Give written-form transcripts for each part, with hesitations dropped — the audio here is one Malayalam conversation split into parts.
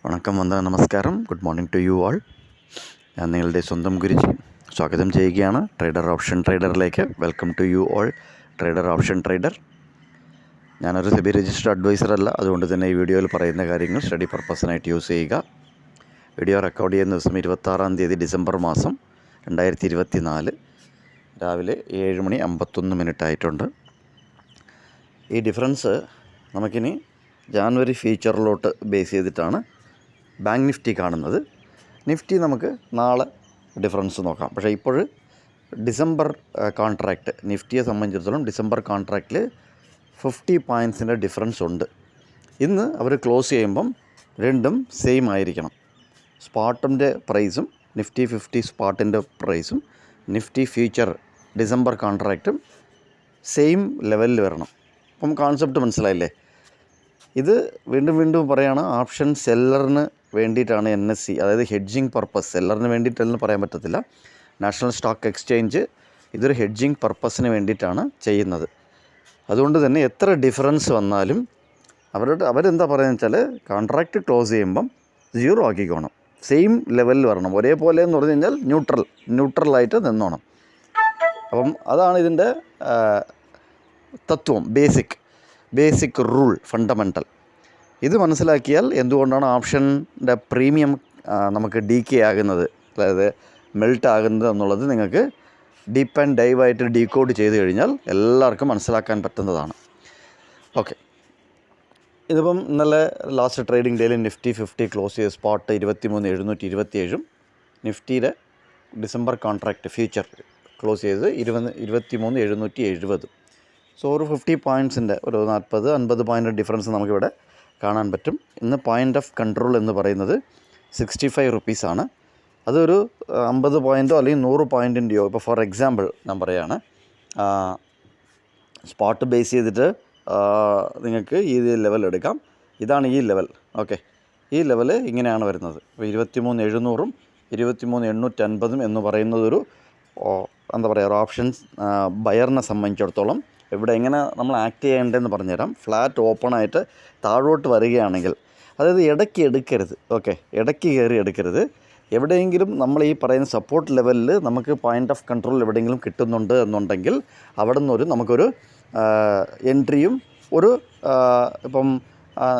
വണക്കം, വന്ദനം, നമസ്കാരം. Good morning to you all. ഞാൻ നിങ്ങളുടെ സ്വന്തം ഗുരുജി സ്വാഗതം ചെയ്യുകയാണ് ട്രേഡർ ഓപ്ഷൻ ട്രേഡറിലേക്ക്. Welcome to you all trader option trader. ഞാനൊരു സെബി രജിസ്റ്റർഡ് അഡ്വൈസർ അല്ല, അതുകൊണ്ട് തന്നെ ഈ വീഡിയോയിൽ പറയുന്ന കാര്യങ്ങൾ സ്റ്റഡി പർപ്പസിനായിട്ട് യൂസ് ചെയ്യുക. വീഡിയോ റെക്കോർഡ് ചെയ്യുന്ന ദിവസം 26 ഡിസംബർ മാസം 2024 രാവിലെ 7:51 ആയിട്ടുണ്ട്. ഈ ഡിഫറൻസ് നമുക്കിനി ജാനുവരി ഫ്യൂച്ചറിലോട്ട് ബേസ് ചെയ്തിട്ടാണ് ബാങ്ക് നിഫ്റ്റി കാണുന്നത്. നിഫ്റ്റി നമുക്ക് നാളെ ഡിഫറൻസ് നോക്കാം. പക്ഷേ ഇപ്പോൾ ഡിസംബർ കോൺട്രാക്റ്റ് നിഫ്റ്റിയെ സംബന്ധിച്ചിടത്തോളം ഡിസംബർ കോൺട്രാക്റ്റിൽ 50 പോയിൻറ്റ്സിൻ്റെ ഡിഫറൻസ് ഉണ്ട്. ഇന്ന് അവർ ക്ലോസ് ചെയ്യുമ്പം രണ്ടും സെയിം ആയിരിക്കണം. സ്പോട്ടിൻ്റെ പ്രൈസും നിഫ്റ്റി 50 സ്പോട്ടിൻ്റെ പ്രൈസും നിഫ്റ്റി ഫ്യൂച്ചർ ഡിസംബർ കോൺട്രാക്റ്റും സെയിം ലെവലിൽ വരണം. അപ്പം കോൺസെപ്റ്റ് മനസ്സിലായില്ലേ? ഇത് വീണ്ടും പറയുകയാണ്, ഓപ്ഷൻ സെല്ലറിന് വേണ്ടിയിട്ടാണ് NSE, അതായത് ഹെഡ്ജിങ് പർപ്പസ്. സെല്ലറിന് വേണ്ടിയിട്ടെന്ന് പറയാൻ പറ്റത്തില്ല. നാഷണൽ സ്റ്റോക്ക് എക്സ്ചേഞ്ച് ഇതൊരു ഹെഡ്ജിങ് പർപ്പസിന് വേണ്ടിയിട്ടാണ് ചെയ്യുന്നത്. അതുകൊണ്ട് തന്നെ എത്ര ഡിഫറൻസ് വന്നാലും അവരെന്താ പറയുന്നത് വെച്ചാൽ കോൺട്രാക്റ്റ് ക്ലോസ് ചെയ്യുമ്പം 0 ആക്കിക്കോണം. സെയിം ലെവലിൽ വരണം. ഒരേപോലെ എന്ന് പറഞ്ഞു കഴിഞ്ഞാൽ ന്യൂട്രലായിട്ട് നിന്നോണം. അപ്പം അതാണ് ഇതിൻ്റെ തത്വം, ബേസിക് റൂൾ, ഫണ്ടമെൻ്റൽ. ഇത് മനസ്സിലാക്കിയാൽ എന്തുകൊണ്ടാണ് ഓപ്ഷൻ്റെ പ്രീമിയം നമുക്ക് ഡീക്കേ ആകുന്നത്, അതായത് മെൽറ്റ് ആകുന്നത് എന്നുള്ളത് നിങ്ങൾക്ക് ഡീപ്പ് ആൻഡ് ഡൈവായിട്ട് ഡീകോഡ് ചെയ്ത് കഴിഞ്ഞാൽ എല്ലാവർക്കും മനസ്സിലാക്കാൻ പറ്റുന്നതാണ്. ഓക്കെ, ഇതിപ്പം ഇന്നലെ ലാസ്റ്റ് ട്രേഡിംഗ് ഡേയിൽ നിഫ്റ്റി 50 ക്ലോസ് ചെയ്ത സ്പോട്ട് 23,727, നിഫ്റ്റിയുടെ ഡിസംബർ കോൺട്രാക്റ്റ് ഫ്യൂച്ചർ ക്ലോസ് ചെയ്ത് 23,770. സോ ഒരു 50 പോയിൻറ്റ്സിൻ്റെ ഒരു 40-50 പോയിൻ്റ് ഡിഫറൻസ് നമുക്കിവിടെ കാണാൻ പറ്റും. ഇന്ന് പോയിൻ്റ് ഓഫ് കൺട്രോൾ എന്ന് പറയുന്നത് 65 റുപ്പീസാണ്. അതൊരു 50 പോയിൻറ്റോ അല്ലെങ്കിൽ 100 പോയിൻറ്റിൻ്റെയോ, ഇപ്പോൾ ഫോർ എക്സാമ്പിൾ ഞാൻ പറയുകയാണ്, സ്പോട്ട് ബേസ് ചെയ്തിട്ട് നിങ്ങൾക്ക് ഈ ലെവൽ എടുക്കാം. ഇതാണ് ഈ ലെവൽ. ഓക്കെ, ഈ ലെവൽ ഇങ്ങനെയാണ് വരുന്നത്. ഇപ്പോൾ 23,700-ഉം 23,850 എന്ന് പറയുന്നതൊരു എന്താ പറയുക, ഒരു ഓപ്ഷൻസ് ബയറിനെ സംബന്ധിച്ചിടത്തോളം ഇവിടെ എങ്ങനെ നമ്മൾ ആക്ട് ചെയ്യേണ്ടതെന്ന് പറഞ്ഞുതരാം. ഫ്ലാറ്റ് ഓപ്പണായിട്ട് താഴോട്ട് വരികയാണെങ്കിൽ, അതായത് ഇടയ്ക്ക് എടുക്കരുത്. ഓക്കെ, ഇടയ്ക്ക് കയറി എടുക്കരുത്. എവിടെയെങ്കിലും നമ്മൾ ഈ പറയുന്ന സപ്പോർട്ട് ലെവലിൽ നമുക്ക് പോയിൻ്റ് ഓഫ് കൺട്രോൾ എവിടെയെങ്കിലും കിട്ടുന്നുണ്ട് എന്നുണ്ടെങ്കിൽ അവിടെ നിന്നൊരു നമുക്കൊരു എൻട്രിയും ഒരു ഇപ്പം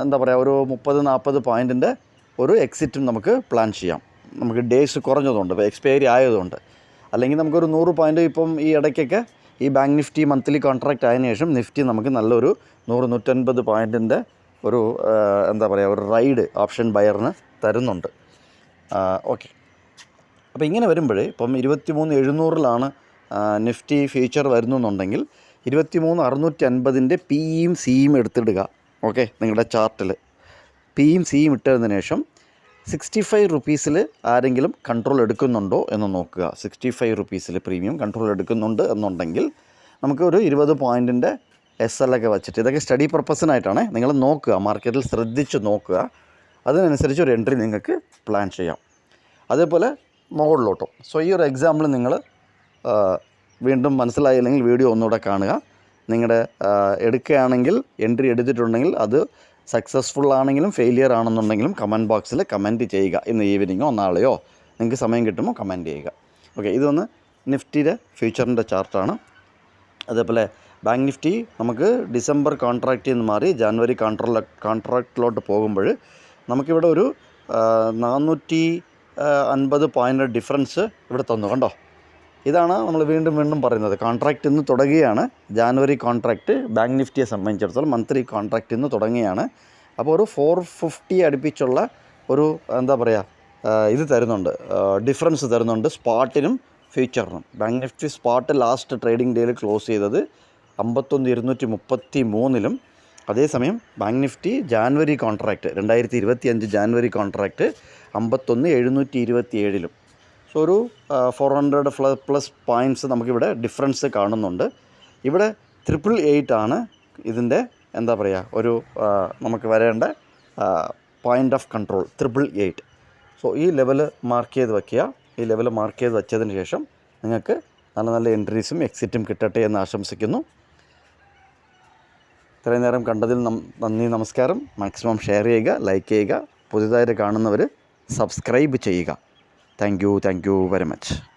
എന്താ പറയുക, ഒരു 30-40 പോയിൻറ്റിൻ്റെ ഒരു എക്സിറ്റും നമുക്ക് പ്ലാൻ ചെയ്യാം. നമുക്ക് ഡേയ്സ് കുറഞ്ഞതുകൊണ്ട്, ഇപ്പോൾ എക്സ്പയറി ആയതുകൊണ്ട്. അല്ലെങ്കിൽ നമുക്കൊരു 100 പോയിൻറ്റ് ഇപ്പം ഈ ഇടയ്ക്കൊക്കെ ഈ ബാങ്ക് നിഫ്റ്റി മന്ത്ലി കോൺട്രാക്റ്റ് ആയതിനു ശേഷം നിഫ്റ്റി നമുക്ക് നല്ലൊരു 100-150 പോയിൻറ്റിൻ്റെ ഒരു എന്താ പറയുക, ഒരു റൈഡ് ഓപ്ഷൻ ബയറിന് തരുന്നുണ്ട്. ഓക്കെ, അപ്പോൾ ഇങ്ങനെ വരുമ്പോൾ ഇപ്പം 23,700-ലാണ് നിഫ്റ്റി ഫ്യൂച്ചർ വരുന്നുണ്ടെങ്കിൽ 23,650-ൻ്റെ പിയും സിയും എടുത്തിടുക. ഓക്കെ, നിങ്ങളുടെ ചാർട്ടിൽ പിയും സിയും ഇട്ടതിന് ശേഷം 65 റുപ്പീസിൽ ആരെങ്കിലും കൺട്രോൾ എടുക്കുന്നുണ്ടോ എന്ന് നോക്കുക. 65 റുപ്പീസിൽ പ്രീമിയം കൺട്രോൾ എടുക്കുന്നുണ്ട് എന്നുണ്ടെങ്കിൽ നമുക്ക് ഒരു 20 പോയിൻറ്റിൻ്റെ SL ഒക്കെ വെച്ചിട്ട്, ഇതൊക്കെ സ്റ്റഡി പർപ്പസിനായിട്ടാണ്, നിങ്ങൾ നോക്കുക, മാർക്കറ്റിൽ ശ്രദ്ധിച്ച് നോക്കുക. അതിനനുസരിച്ച് ഒരു എൻട്രി നിങ്ങൾക്ക് പ്ലാൻ ചെയ്യാം. അതേപോലെ മുകളിലോട്ടും. സോ ഈ ഒരു എക്സാമ്പിൾ നിങ്ങൾ വീണ്ടും മനസ്സിലായില്ലെങ്കിൽ വീഡിയോ ഒന്നുകൂടെ കാണുക. നിങ്ങളുടെ എടുക്കുകയാണെങ്കിൽ, എൻട്രി എടുത്തിട്ടുണ്ടെങ്കിൽ അത് സക്സസ്ഫുൾ ആണെങ്കിലും ഫെയിലിയർ ആണെന്നുണ്ടെങ്കിലും കമൻറ്റ് ബോക്സിൽ കമൻറ്റ് ചെയ്യുക. ഇന്ന് ഈവനിങ്ങോ നാളെയോ നിങ്ങൾക്ക് സമയം കിട്ടുമ്പോൾ കമൻറ്റ് ചെയ്യുക. ഓക്കെ, ഇതൊന്ന് നിഫ്റ്റിയുടെ ഫ്യൂച്ചറിൻ്റെ ചാർട്ടാണ്. അതേപോലെ ബാങ്ക് നിഫ്റ്റി നമുക്ക് ഡിസംബർ കോൺട്രാക്റ്റിൽ നിന്ന് മാറി ജാനുവരി കോൺട്രാക്റ്റിലോട്ട് പോകുമ്പോൾ നമുക്കിവിടെ ഒരു 450 പോയിൻ്റ് ഡിഫറൻസ് ഇവിടെ തന്നു. കണ്ടോ, ഇതാണ് നമ്മൾ വീണ്ടും പറയുന്നത്. കോൺട്രാക്റ്റ് ഇന്ന് തുടങ്ങുകയാണ്. ജാനുവരി കോൺട്രാക്റ്റ് ബാങ്ക് നിഫ്റ്റിയെ സംബന്ധിച്ചിടത്തോളം മന്ത്ലി കോൺട്രാക്റ്റ് ഇന്ന് തുടങ്ങുകയാണ്. അപ്പോൾ ഒരു 450 അടുപ്പിച്ചുള്ള ഒരു എന്താ പറയുക, ഇത് തരുന്നുണ്ട്, ഡിഫറൻസ് തരുന്നുണ്ട് സ്പോട്ടിനും ഫ്യൂച്ചറിനും. Bank Nifty spot last trading ഡേയിൽ ക്ലോസ് ചെയ്തത് 51,233-ലും, അതേസമയം bank Nifty January contract 2025 January contract 51,727-ലും. സോ ഒരു 400+ പോയിൻറ്റ്സ് നമുക്കിവിടെ ഡിഫറൻസ് കാണുന്നുണ്ട്. ഇവിടെ 888 ആണ് ഇതിൻ്റെ എന്താ പറയുക, ഒരു നമുക്ക് വരേണ്ട പോയിൻ്റ് ഓഫ് കൺട്രോൾ 888. സോ ഈ ലെവൽ മാർക്ക് ചെയ്ത് വയ്ക്കുക. ഈ ലെവൽ മാർക്ക് ചെയ്ത് വെച്ചതിന് ശേഷം നിങ്ങൾക്ക് നല്ല എൻട്രീസും എക്സിറ്റും കിട്ടട്ടെ എന്ന് ആശംസിക്കുന്നു. ഇത്രയും നേരം കണ്ടതിൽ നന്ദി, നമസ്കാരം. മാക്സിമം ഷെയർ ചെയ്യുക, ലൈക്ക് ചെയ്യുക. പുതിയതായിട്ട് കാണുന്നവർ സബ്സ്ക്രൈബ് ചെയ്യുക. Thank you very much.